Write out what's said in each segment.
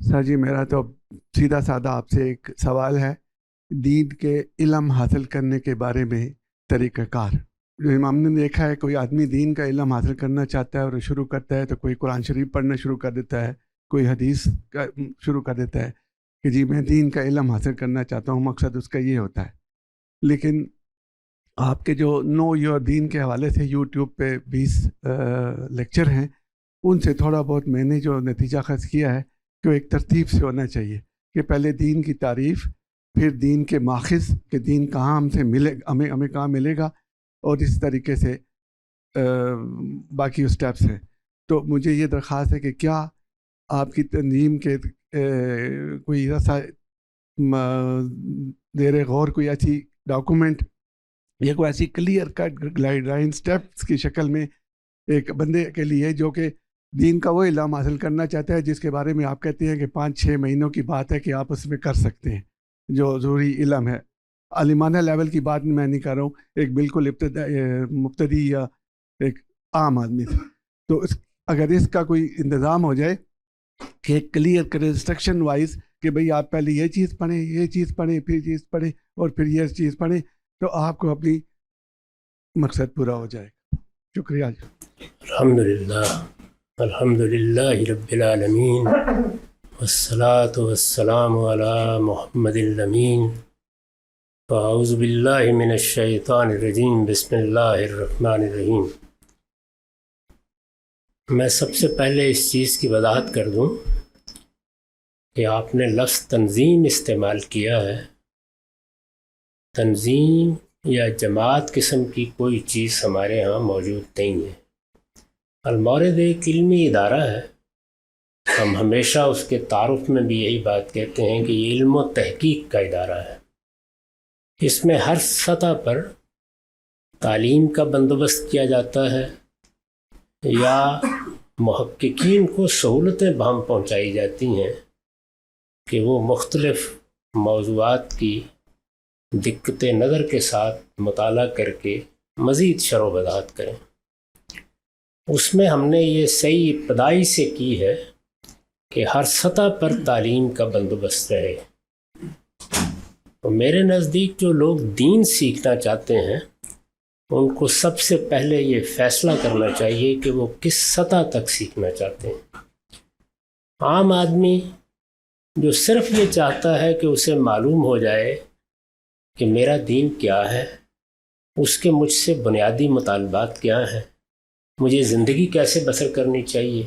سر جی، میرا تو سیدھا سادہ آپ سے ایک سوال ہے، دین کے علم حاصل کرنے کے بارے میں طریقہ کار۔ جو ہم نے دیکھا ہے، کوئی آدمی دین کا علم حاصل کرنا چاہتا ہے اور شروع کرتا ہے تو کوئی قرآن شریف پڑھنا شروع کر دیتا ہے، کوئی حدیث کا شروع کر دیتا ہے کہ جی میں دین کا علم حاصل کرنا چاہتا ہوں، مقصد اس کا یہ ہوتا ہے۔ لیکن آپ کے جو نو یور دین کے حوالے سے یوٹیوب پہ 20 لیکچر ہیں، ان سے تھوڑا بہت میں نے جو نتیجہ خاص کیا ہے کہ وہ ایک ترتیب سے ہونا چاہیے کہ پہلے دین کی تعریف، پھر دین کے ماخذ کہ دین کہاں ہم سے ملے، ہمیں کہاں ملے گا، اور اس طریقے سے باقی اسٹیپس ہیں۔ تو مجھے یہ درخواست ہے کہ کیا آپ کی تنظیم کے کوئی ایسا زیر غور کوئی ایسی ڈاکومنٹ یا کوئی ایسی clear cut guideline steps کی شکل میں ایک بندے کے لیے جو کہ دین کا وہ علم حاصل کرنا چاہتا ہے، جس کے بارے میں آپ کہتے ہیں کہ 5-6 مہینوں کی بات ہے کہ آپ اس میں کر سکتے ہیں، جو ضروری علم ہے، عالمانہ لیول کی بات میں نہیں کر رہا ہوں، ایک بالکل مبتدی یا ایک عام آدمی سے۔ تو اگر اس کا کوئی انتظام ہو جائے کہ ایک کلیئر کرے انسٹرکشن وائز کہ بھئی آپ پہلے یہ چیز پڑھیں، یہ چیز پڑھیں، پھر چیز پڑھیں اور پھر یہ چیز پڑھیں، تو آپ کو اپنی مقصد پورا ہو جائے گا۔ شکریہ جی۔ الحمد للہ رب العالمین والصلاة والسلام علی محمد الامین فاعوذ باللہ من الشیطان الرجیم بسم اللہ الرحمن الرحیم۔ میں سب سے پہلے اس چیز کی وضاحت کر دوں کہ آپ نے لفظ تنظیم استعمال کیا ہے۔ تنظیم یا جماعت قسم کی کوئی چیز ہمارے ہاں موجود نہیں ہے۔ المورد ایک علمی ادارہ ہے، ہم ہمیشہ اس کے تعارف میں بھی یہی بات کہتے ہیں کہ یہ علم و تحقیق کا ادارہ ہے۔ اس میں ہر سطح پر تعلیم کا بندوبست کیا جاتا ہے یا محققین کو سہولتیں بہم پہنچائی جاتی ہیں کہ وہ مختلف موضوعات کی دقت نظر کے ساتھ مطالعہ کر کے مزید شرح و وضاحت کریں۔ اس میں ہم نے یہ صحیح ابتدائی سے کی ہے کہ ہر سطح پر تعلیم کا بندوبست رہے۔ تو میرے نزدیک جو لوگ دین سیکھنا چاہتے ہیں ان کو سب سے پہلے یہ فیصلہ کرنا چاہیے کہ وہ کس سطح تک سیکھنا چاہتے ہیں۔ عام آدمی جو صرف یہ چاہتا ہے کہ اسے معلوم ہو جائے کہ میرا دین کیا ہے، اس کے مجھ سے بنیادی مطالبات کیا ہیں، مجھے زندگی کیسے بسر کرنی چاہیے،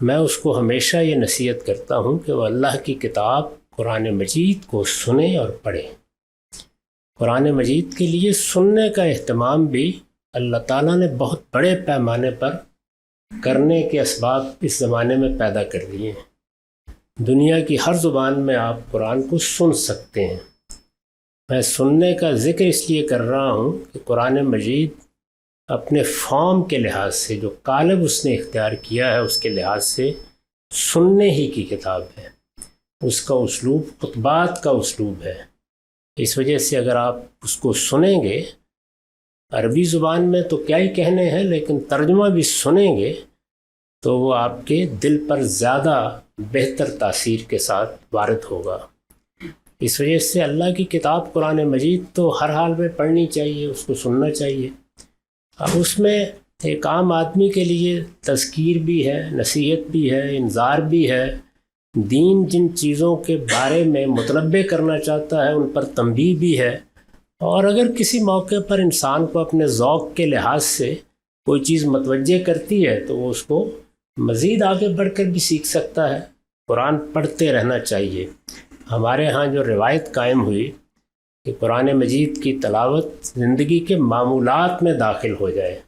میں اس کو ہمیشہ یہ نصیحت کرتا ہوں کہ وہ اللہ کی کتاب قرآن مجید کو سنے اور پڑھے۔ قرآن مجید کے لیے سننے کا اہتمام بھی اللہ تعالیٰ نے بہت بڑے پیمانے پر کرنے کے اسباب اس زمانے میں پیدا کر دیے ہیں۔ دنیا کی ہر زبان میں آپ قرآن کو سن سکتے ہیں۔ میں سننے کا ذکر اس لیے کر رہا ہوں کہ قرآن مجید اپنے فارم کے لحاظ سے، جو قالب اس نے اختیار کیا ہے اس کے لحاظ سے سننے ہی کی کتاب ہے۔ اس کا اسلوب خطبات کا اسلوب ہے۔ اس وجہ سے اگر آپ اس کو سنیں گے، عربی زبان میں تو کیا ہی کہنے ہیں، لیکن ترجمہ بھی سنیں گے تو وہ آپ کے دل پر زیادہ بہتر تاثیر کے ساتھ وارد ہوگا۔ اس وجہ سے اللہ کی کتاب قرآن مجید تو ہر حال میں پڑھنی چاہیے، اس کو سننا چاہیے۔ اب اس میں ایک عام آدمی کے لیے تذکیر بھی ہے، نصیحت بھی ہے، انذار بھی ہے، دین جن چیزوں کے بارے میں متنبہ کرنا چاہتا ہے ان پر تنبیہ بھی ہے، اور اگر کسی موقع پر انسان کو اپنے ذوق کے لحاظ سے کوئی چیز متوجہ کرتی ہے تو وہ اس کو مزید آگے بڑھ کر بھی سیکھ سکتا ہے۔ قرآن پڑھتے رہنا چاہیے۔ ہمارے ہاں جو روایت قائم ہوئی کہ قرآن مجید کی تلاوت زندگی کے معمولات میں داخل ہو جائے،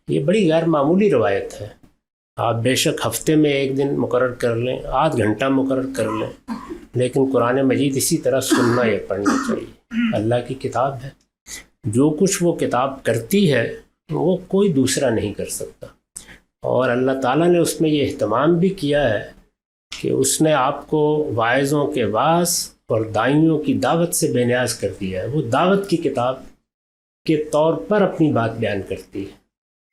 یہ بڑی غیر معمولی روایت ہے۔ آپ بے شک ہفتے میں ایک دن مقرر کر لیں، آدھ گھنٹہ مقرر کر لیں، لیکن قرآن مجید اسی طرح سننا یا پڑھنا چاہیے۔ اللہ کی کتاب ہے، جو کچھ وہ کتاب کرتی ہے وہ کوئی دوسرا نہیں کر سکتا، اور اللہ تعالیٰ نے اس میں یہ اہتمام بھی کیا ہے کہ اس نے آپ کو واعظوں کے واعظ اور دائیوں کی دعوت سے بے نیاز کر دیا ہے۔ وہ دعوت کی کتاب کے طور پر اپنی بات بیان کرتی ہے،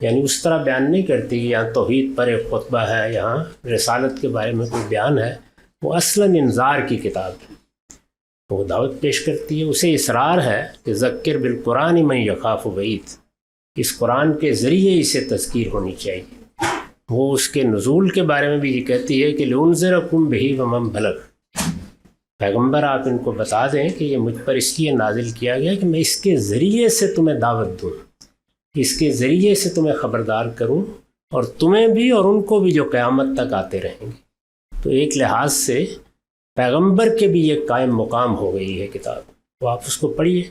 یعنی اس طرح بیان نہیں کرتی کہ یہاں توحید پر ایک خطبہ ہے، یہاں رسالت کے بارے میں کوئی بیان ہے، وہ اصلاً انذار کی کتاب ہے، وہ دعوت پیش کرتی ہے، اسے اصرار ہے کہ ذکر بالقرآن من یخاف وعید، اس قرآن کے ذریعے اسے تذکیر ہونی چاہیے۔ وہ اس کے نزول کے بارے میں بھی یہ کہتی ہے کہ لانذرکم بہ ومن بلغ، پیغمبر آپ ان کو بتا دیں کہ یہ مجھ پر اس لیے نازل کیا گیا کہ میں اس کے ذریعے سے تمہیں دعوت دوں، اس کے ذریعے سے تمہیں خبردار کروں، اور تمہیں بھی اور ان کو بھی جو قیامت تک آتے رہیں گے۔ تو ایک لحاظ سے پیغمبر کے بھی یہ قائم مقام ہو گئی ہے کتاب، تو آپ اس کو پڑھیے۔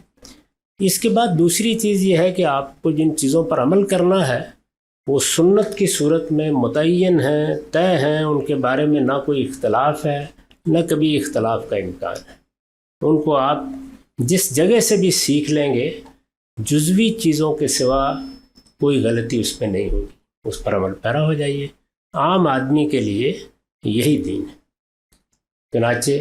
اس کے بعد دوسری چیز یہ ہے کہ آپ کو جن چیزوں پر عمل کرنا ہے وہ سنت کی صورت میں متعین ہیں، طے ہیں، ان کے بارے میں نہ کوئی اختلاف ہے نہ کبھی اختلاف کا امکان ہے۔ ان کو آپ جس جگہ سے بھی سیکھ لیں گے، جزوی چیزوں کے سوا کوئی غلطی اس میں نہیں ہوگی، اس پر عمل پیرا ہو جائیے۔ عام آدمی کے لیے یہی دین ہے۔ چنانچہ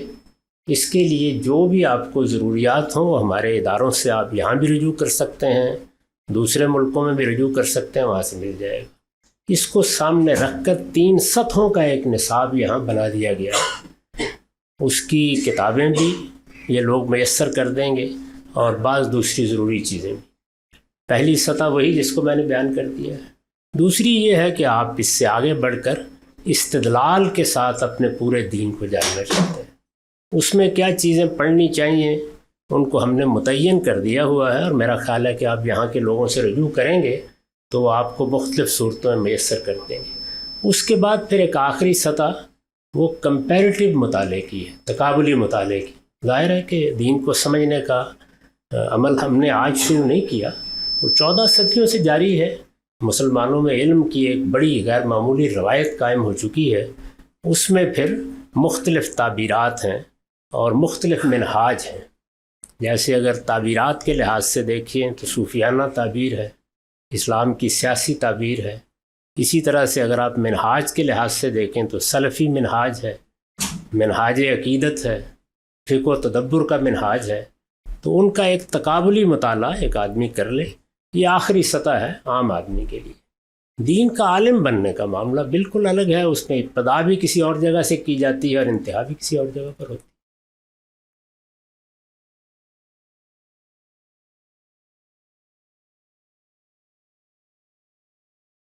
اس کے لیے جو بھی آپ کو ضروریات ہوں وہ ہمارے اداروں سے آپ یہاں بھی رجوع کر سکتے ہیں، دوسرے ملکوں میں بھی رجوع کر سکتے ہیں، وہاں سے مل جائے گا۔ اس کو سامنے رکھ کر 3 سطحوں کا ایک نصاب یہاں بنا دیا گیا ہے، اس کی کتابیں بھی یہ لوگ میسر کر دیں گے اور بعض دوسری ضروری چیزیں بھی۔ پہلی سطح وہی جس کو میں نے بیان کر دیا ہے۔ دوسری یہ ہے کہ آپ اس سے آگے بڑھ کر استدلال کے ساتھ اپنے پورے دین کو جاننا چاہتے ہیں، اس میں کیا چیزیں پڑھنی چاہیے ان کو ہم نے متعین کر دیا ہوا ہے، اور میرا خیال ہے کہ آپ یہاں کے لوگوں سے رجوع کریں گے تو وہ آپ کو مختلف صورتوں میں میسر کر دیں گے۔ اس کے بعد پھر ایک آخری سطح وہ کمپیریٹیو مطالعے کی ہے، تقابلی مطالعے کی۔ ظاہر ہے کہ دین کو سمجھنے کا عمل ہم نے آج شروع نہیں کیا، وہ 14 صدیوں سے جاری ہے۔ مسلمانوں میں علم کی ایک بڑی غیر معمولی روایت قائم ہو چکی ہے، اس میں پھر مختلف تعبیرات ہیں اور مختلف منہاج ہیں۔ جیسے اگر تعبیرات کے لحاظ سے دیکھیں تو صوفیانہ تعبیر ہے، اسلام کی سیاسی تعبیر ہے۔ اسی طرح سے اگر آپ منہاج کے لحاظ سے دیکھیں تو سلفی منہاج ہے، منہاج عقیدت ہے، فقہ و تدبر کا منہاج ہے۔ تو ان کا ایک تقابلی مطالعہ ایک آدمی کر لے، یہ آخری سطح ہے عام آدمی کے لیے۔ دین کا عالم بننے کا معاملہ بالکل الگ ہے، اس میں ابتدا بھی کسی اور جگہ سے کی جاتی ہے اور انتہا بھی کسی اور جگہ پر ہوتی ہے۔